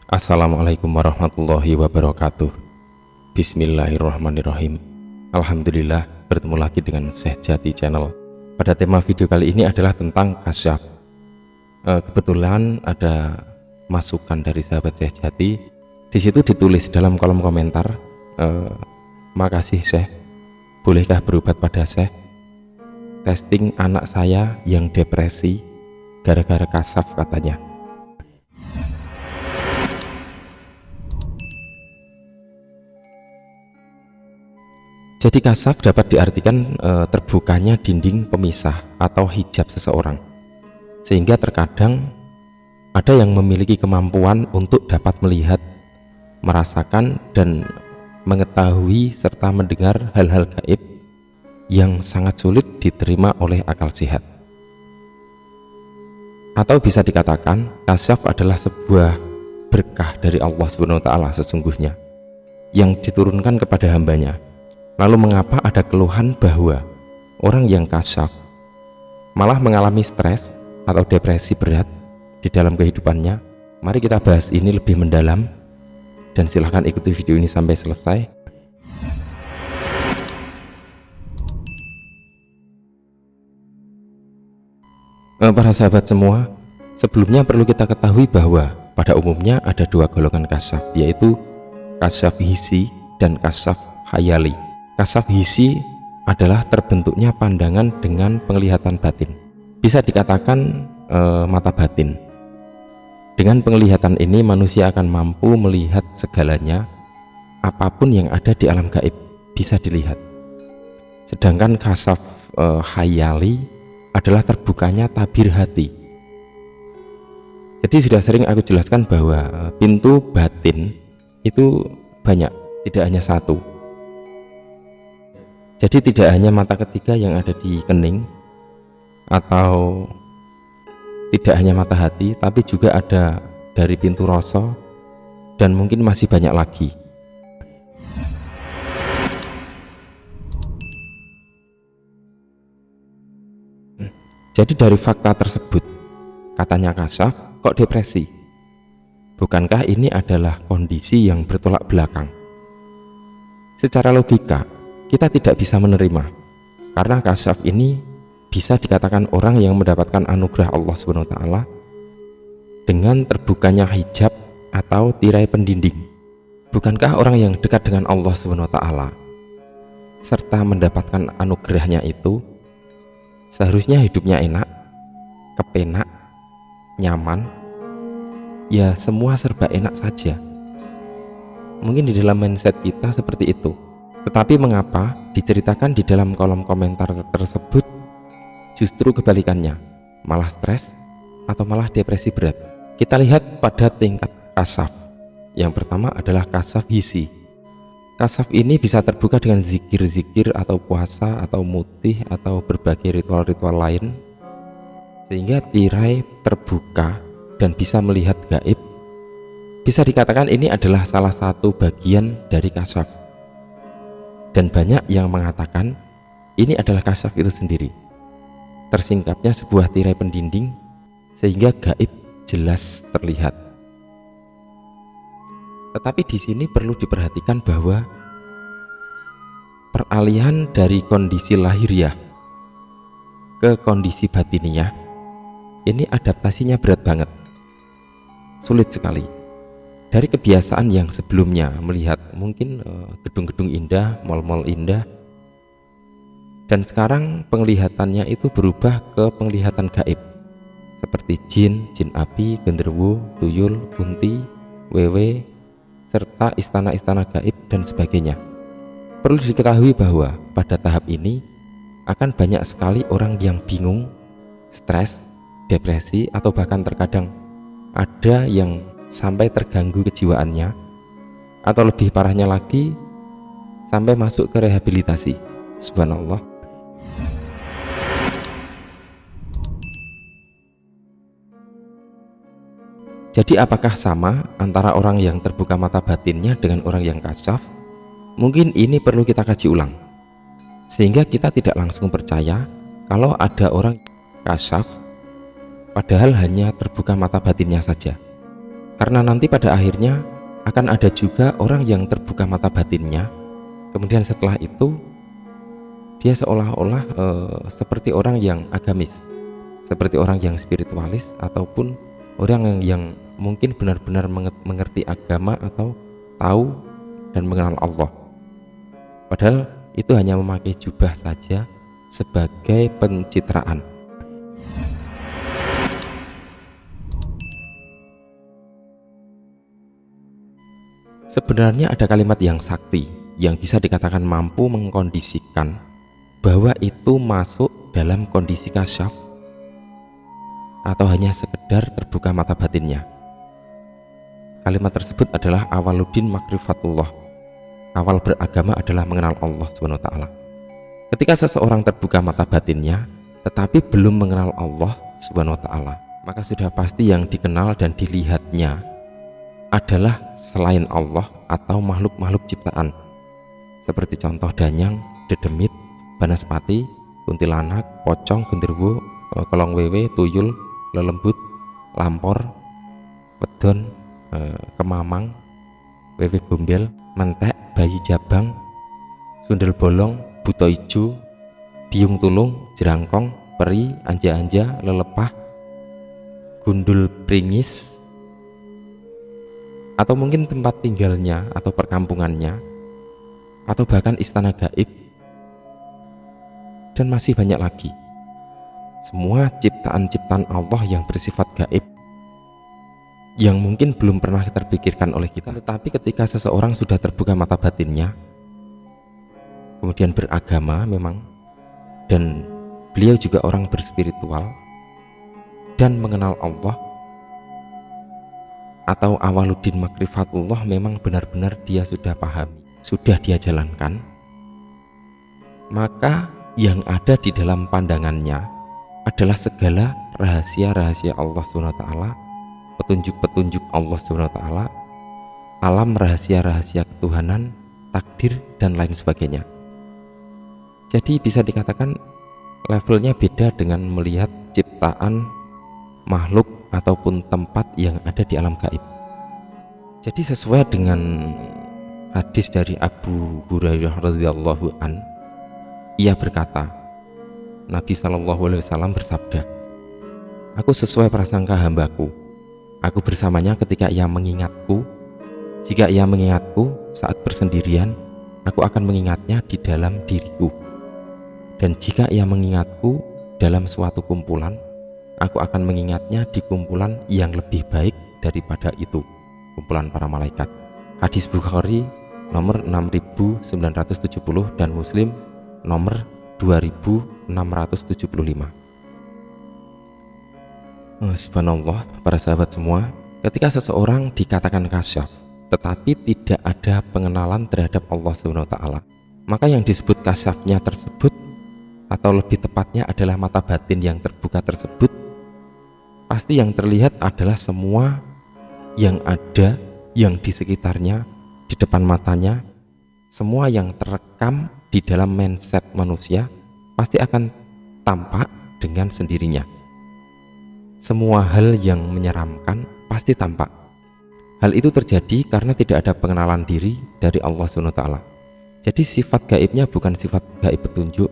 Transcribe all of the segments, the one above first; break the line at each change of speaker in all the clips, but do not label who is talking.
Assalamualaikum warahmatullahi wabarakatuh. Bismillahirrahmanirrahim. Alhamdulillah, bertemu lagi dengan Syekh Jati Channel. Pada tema video kali ini adalah tentang kasyaf. Kebetulan ada masukan dari sahabat Syekh Jati. Di situ ditulis dalam kolom komentar, makasih Syekh, bolehkah berobat pada Syekh? Testing anak saya yang depresi gara-gara kasyaf katanya. Jadi kasyaf dapat diartikan terbukanya dinding pemisah atau hijab seseorang, sehingga terkadang ada yang memiliki kemampuan untuk dapat melihat, merasakan, dan mengetahui serta mendengar hal-hal gaib yang sangat sulit diterima oleh akal sehat. Atau bisa dikatakan kasyaf adalah sebuah berkah dari Allah SWT sesungguhnya yang diturunkan kepada hambanya. Lalu mengapa ada keluhan bahwa orang yang kasyaf malah mengalami stres atau depresi berat di dalam kehidupannya? Mari kita bahas ini lebih mendalam, dan silahkan ikuti video ini sampai selesai. Para sahabat semua, sebelumnya perlu kita ketahui bahwa pada umumnya ada dua golongan kasyaf, yaitu kasyaf hissi dan kasyaf khayali. Kasyaf hissi adalah terbentuknya pandangan dengan penglihatan batin, bisa dikatakan mata batin. Dengan penglihatan ini manusia akan mampu melihat segalanya, apapun yang ada di alam gaib bisa dilihat. Sedangkan kasyaf khayali adalah terbukanya tabir hati. Jadi sudah sering aku jelaskan bahwa pintu batin itu banyak, tidak hanya satu. Jadi tidak hanya mata ketiga yang ada di kening, atau tidak hanya mata hati, tapi juga ada dari pintu rasa, dan mungkin masih banyak lagi. Jadi dari fakta tersebut, katanya kasyaf kok depresi? Bukankah ini adalah kondisi yang bertolak belakang? Secara logika kita tidak bisa menerima, karena kasyaf ini bisa dikatakan orang yang mendapatkan anugerah Allah SWT dengan terbukanya hijab atau tirai pendinding. Bukankah orang yang dekat dengan Allah SWT serta mendapatkan anugerahnya itu seharusnya hidupnya enak, kepenak, nyaman, ya semua serba enak saja. Mungkin di dalam mindset kita seperti itu. Tetapi mengapa diceritakan di dalam kolom komentar tersebut justru kebalikannya, malah stres atau malah depresi berat? Kita lihat pada tingkat kasyaf. Yang pertama adalah kasyaf hissi. Kasyaf ini bisa terbuka dengan zikir-zikir atau puasa atau mutih atau berbagai ritual-ritual lain, sehingga tirai terbuka dan bisa melihat gaib. Bisa dikatakan ini adalah salah satu bagian dari kasyaf. Dan banyak yang mengatakan ini adalah kasyaf itu sendiri. Tersingkapnya sebuah tirai pendinding sehingga gaib jelas terlihat. Tetapi di sini perlu diperhatikan bahwa peralihan dari kondisi lahiriah ke kondisi batiniah ini adaptasinya berat banget, sulit sekali. Dari kebiasaan yang sebelumnya melihat mungkin gedung-gedung indah, mal-mal indah, dan sekarang penglihatannya itu berubah ke penglihatan gaib seperti jin api, genderuwo, tuyul, kunti, wewe, serta istana-istana gaib dan sebagainya. Perlu diketahui bahwa pada tahap ini akan banyak sekali orang yang bingung, stres, depresi, atau bahkan terkadang ada yang sampai terganggu kejiwaannya, atau lebih parahnya lagi sampai masuk ke rehabilitasi. Subhanallah. Jadi apakah sama antara orang yang terbuka mata batinnya dengan orang yang kasyaf? Mungkin ini perlu kita kaji ulang, sehingga kita tidak langsung percaya kalau ada orang kasyaf padahal hanya terbuka mata batinnya saja. Karena nanti pada akhirnya akan ada juga orang yang terbuka mata batinnya, kemudian setelah itu dia seolah-olah seperti orang yang agamis, seperti orang yang spiritualis, ataupun orang yang mungkin benar-benar mengerti agama atau tahu dan mengenal Allah. Padahal itu hanya memakai jubah saja sebagai pencitraan. Sebenarnya ada kalimat yang sakti yang bisa dikatakan mampu mengkondisikan bahwa itu masuk dalam kondisi kasyaf atau hanya sekedar terbuka mata batinnya. Kalimat tersebut adalah awaluddin makrifatullah. Awal beragama adalah mengenal Allah SWT. Ketika seseorang terbuka mata batinnya tetapi belum mengenal Allah SWT, maka sudah pasti yang dikenal dan dilihatnya adalah selain Allah atau makhluk-makhluk ciptaan, seperti contoh danyang, dedemit, banaspati, kuntilanak, pocong, genderuwo, kolong wewe, tuyul, lelembut, lampor, wedon, kemamang, wewe gombel, mentek, bayi jabang, sundel bolong, buto ijo, biung tulung, jerangkong, peri, anja-anja, lelepah, gundul pringis, atau mungkin tempat tinggalnya atau perkampungannya, atau bahkan istana gaib, dan masih banyak lagi. Semua ciptaan-ciptaan Allah yang bersifat gaib yang mungkin belum pernah terpikirkan oleh kita. Tetapi ketika seseorang sudah terbuka mata batinnya, kemudian beragama memang, dan beliau juga orang berspiritual dan mengenal Allah atau awaluddin makrifatullah, memang benar-benar dia sudah pahami, sudah dia jalankan, maka yang ada di dalam pandangannya adalah segala rahasia-rahasia Allah SWT, petunjuk-petunjuk Allah SWT, alam rahasia-rahasia ketuhanan, takdir, dan lain sebagainya. Jadi bisa dikatakan levelnya beda dengan melihat ciptaan makhluk ataupun tempat yang ada di alam gaib. Jadi sesuai dengan hadis dari Abu Hurairah radhiyallahu an, ia berkata, Nabi SAW bersabda, "Aku sesuai prasangka hambaku. Aku bersamanya ketika ia mengingatku. Jika ia mengingatku saat bersendirian, aku akan mengingatnya di dalam diriku. Dan jika ia mengingatku dalam suatu kumpulan, aku akan mengingatnya di kumpulan yang lebih baik daripada itu, kumpulan para malaikat." Hadis Bukhari nomor 6970 dan Muslim nomor 2675. Subhanallah, para sahabat semua, ketika seseorang dikatakan kasyaf tetapi tidak ada pengenalan terhadap Allah SWT, maka yang disebut kasyafnya tersebut, atau lebih tepatnya adalah mata batin yang terbuka tersebut, pasti yang terlihat adalah semua yang ada yang di sekitarnya, di depan matanya, semua yang terekam di dalam mindset manusia pasti akan tampak dengan sendirinya. Semua hal yang menyeramkan pasti tampak. Hal itu terjadi karena tidak ada pengenalan diri dari Allah SWT. Jadi sifat gaibnya bukan sifat gaib petunjuk,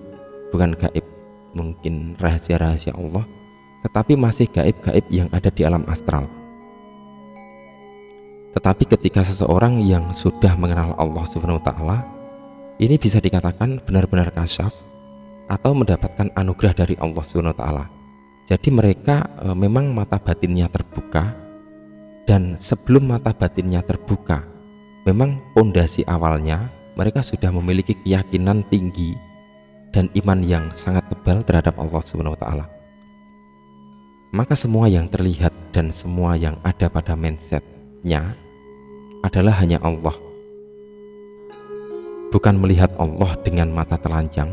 bukan gaib mungkin rahasia-rahasia Allah, tetapi masih gaib-gaib yang ada di alam astral. Tetapi ketika seseorang yang sudah mengenal Allah SWT, ini bisa dikatakan benar-benar kasyaf atau mendapatkan anugerah dari Allah SWT. Jadi mereka memang mata batinnya terbuka, dan sebelum mata batinnya terbuka, memang pondasi awalnya mereka sudah memiliki keyakinan tinggi dan iman yang sangat tebal terhadap Allah SWT. Maka semua yang terlihat dan semua yang ada pada mindsetnya adalah hanya Allah. Bukan melihat Allah dengan mata telanjang,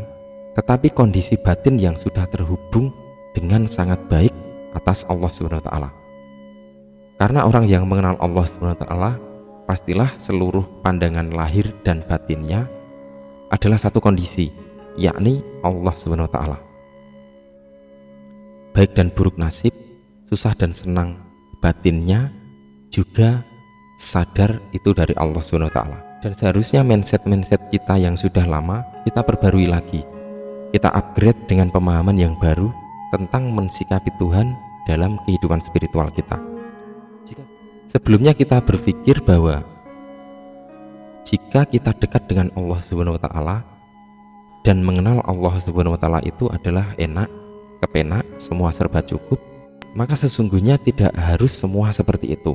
tetapi kondisi batin yang sudah terhubung dengan sangat baik atas Allah SWT. Karena orang yang mengenal Allah SWT, pastilah seluruh pandangan lahir dan batinnya adalah satu kondisi, yakni Allah SWT. Baik dan buruk nasib, susah dan senang batinnya juga sadar itu dari Allah SWT. Dan seharusnya mindset kita yang sudah lama kita perbarui lagi, kita upgrade dengan pemahaman yang baru tentang mensikapi Tuhan dalam kehidupan spiritual kita. Sebelumnya kita berpikir bahwa jika kita dekat dengan Allah SWT dan mengenal Allah SWT itu adalah enak, kepenak, semua serba cukup, maka sesungguhnya tidak harus semua seperti itu.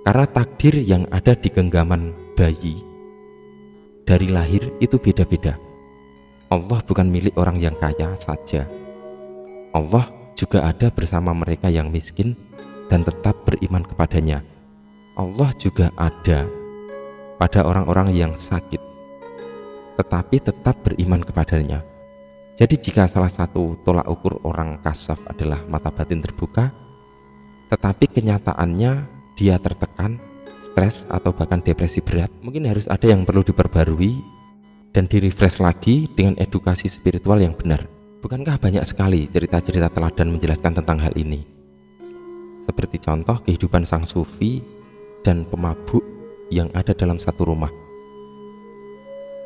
Karena takdir yang ada di genggaman bayi dari lahir itu beda-beda. Allah bukan milik orang yang kaya saja. Allah juga ada bersama mereka yang miskin dan tetap beriman kepadanya. Allah juga ada pada orang-orang yang sakit tetapi tetap beriman kepadanya. Jadi jika salah satu tolak ukur orang kasaf adalah mata batin terbuka, tetapi kenyataannya dia tertekan, stres, atau bahkan depresi berat, mungkin harus ada yang perlu diperbarui dan direfresh lagi dengan edukasi spiritual yang benar. Bukankah banyak sekali cerita-cerita teladan menjelaskan tentang hal ini? Seperti contoh kehidupan sang sufi dan pemabuk yang ada dalam satu rumah.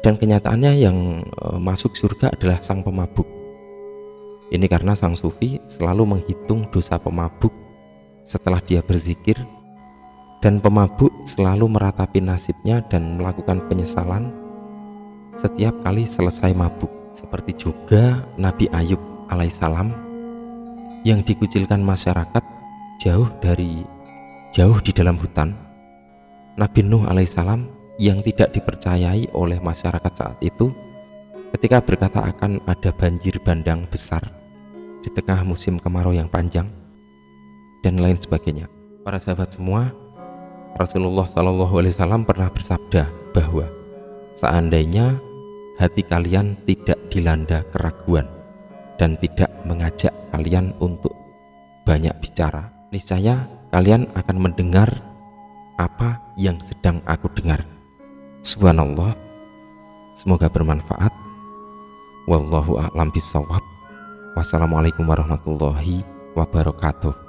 Dan kenyataannya yang masuk surga adalah sang pemabuk. Ini karena sang sufi selalu menghitung dosa pemabuk setelah dia berzikir, dan pemabuk selalu meratapi nasibnya dan melakukan penyesalan setiap kali selesai mabuk. Seperti juga Nabi Ayub alaihissalam yang dikucilkan masyarakat jauh di dalam hutan, Nabi Nuh alaihissalam yang tidak dipercayai oleh masyarakat saat itu ketika berkata akan ada banjir bandang besar di tengah musim kemarau yang panjang dan lain sebagainya. Para sahabat semua, Rasulullah SAW pernah bersabda bahwa seandainya hati kalian tidak dilanda keraguan dan tidak mengajak kalian untuk banyak bicara, niscaya kalian akan mendengar apa yang sedang aku dengar. Subhanallah, semoga bermanfaat. Wallahu a'lam bishawab. Wassalamualaikum warahmatullahi wabarakatuh.